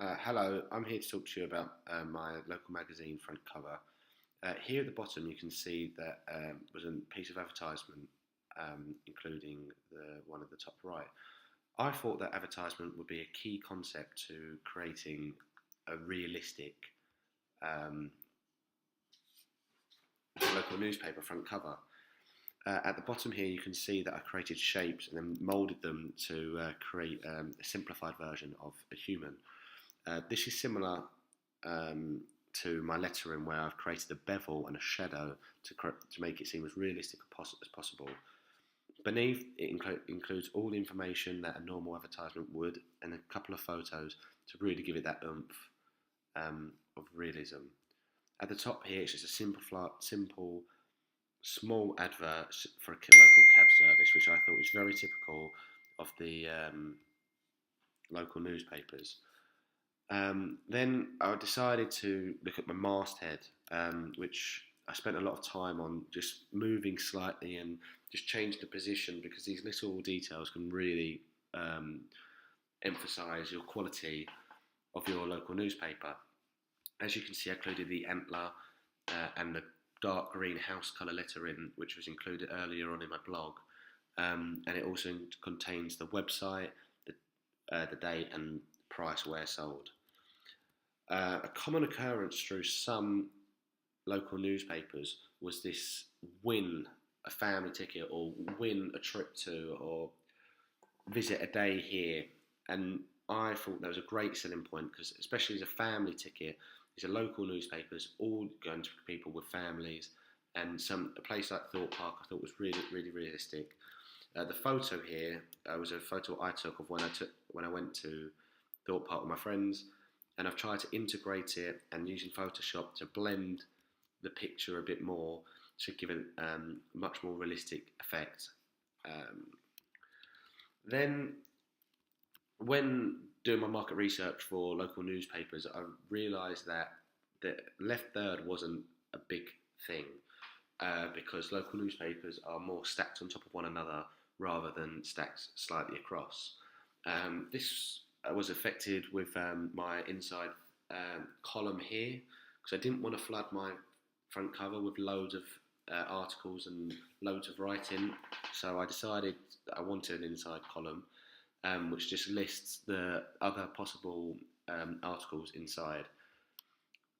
Hello, I'm here to talk to you about my local magazine front cover. Here at the bottom, you can see that was a piece of advertisement, including the one at the top right. I thought that advertisement would be a key concept to creating a realistic um, local newspaper front cover. At the bottom here, you can see that I created shapes and then moulded them to create a simplified version of a human. This is similar to my lettering, where I've created a bevel and a shadow to make it seem as realistic as possible. Beneath, it includes all the information that a normal advertisement would, and a couple of photos to really give it that oomph of realism. At the top here, it's just a simple, small advert for a local cab service, which I thought was very typical of the local newspapers. Then I decided to look at my masthead, which I spent a lot of time on just moving slightly and just change the position, because these little details can really emphasise your quality of your local newspaper. As you can see, I included the antler and the dark green house colour lettering, which was included earlier on in my blog, and it also contains the website, the date and price where sold. A common occurrence through some local newspapers was this win a family ticket, or win a trip to, or visit a day here. And I thought that was a great selling point, because especially as a family ticket, these are local newspapers, all going to people with families, and a place like Thorpe Park I thought was really, really realistic. The photo here was a photo I took of when I went to Thorpe Park with my friends, and I've tried to integrate it and using Photoshop to blend the picture a bit more to give it a much more realistic effect. Then, when doing my market research for local newspapers, I realised that the left third wasn't a big thing, because local newspapers are more stacked on top of one another rather than stacked slightly across. This was affected with my inside column here, because I didn't want to flood my front cover with loads of articles and loads of writing, so I decided that I wanted an inside column which just lists the other possible articles inside.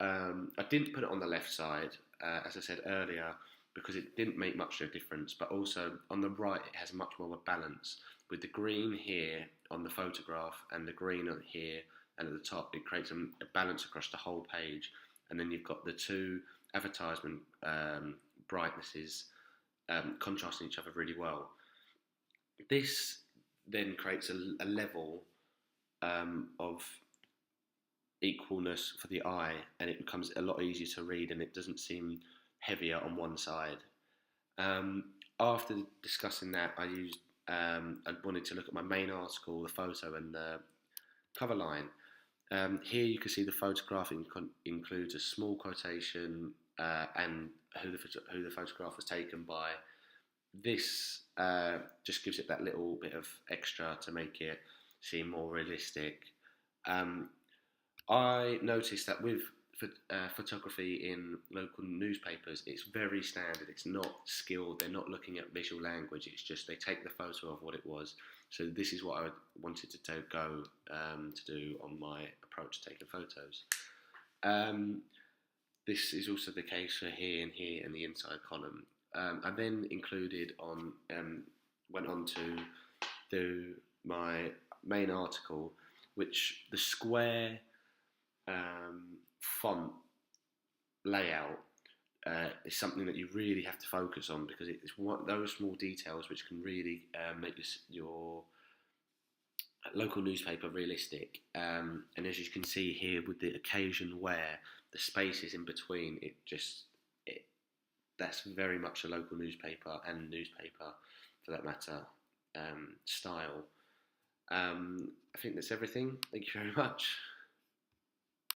I didn't put it on the left side, as I said earlier, because it didn't make much of a difference, but also on the right it has much more of a balance, with the green here on the photograph and the green here and at the top. It creates a balance across the whole page, and then you've got the two advertisement brightnesses contrasting each other really well. This then creates a level of equalness for the eye, and it becomes a lot easier to read, and it doesn't seem heavier on one side. After discussing that, I wanted to look at my main article, the photo and the cover line. Here you can see the photograph includes a small quotation and who the photograph was taken by. This just gives it that little bit of extra to make it seem more realistic. I noticed that with photography in local newspapers, it's very standard. It's not skilled. They're not looking at visual language. It's just they take the photo of what it was. So this is what I wanted to do on my approach to taking photos. This is also the case for here and the inside column. I then went on to do my main article, which the square font layout is something that you really have to focus on, because it's one those small details which can really make your local newspaper realistic. And as you can see here, with the occasion where the spaces in between, that's very much a local newspaper, and newspaper for that matter, style. I think that's everything. Thank you very much.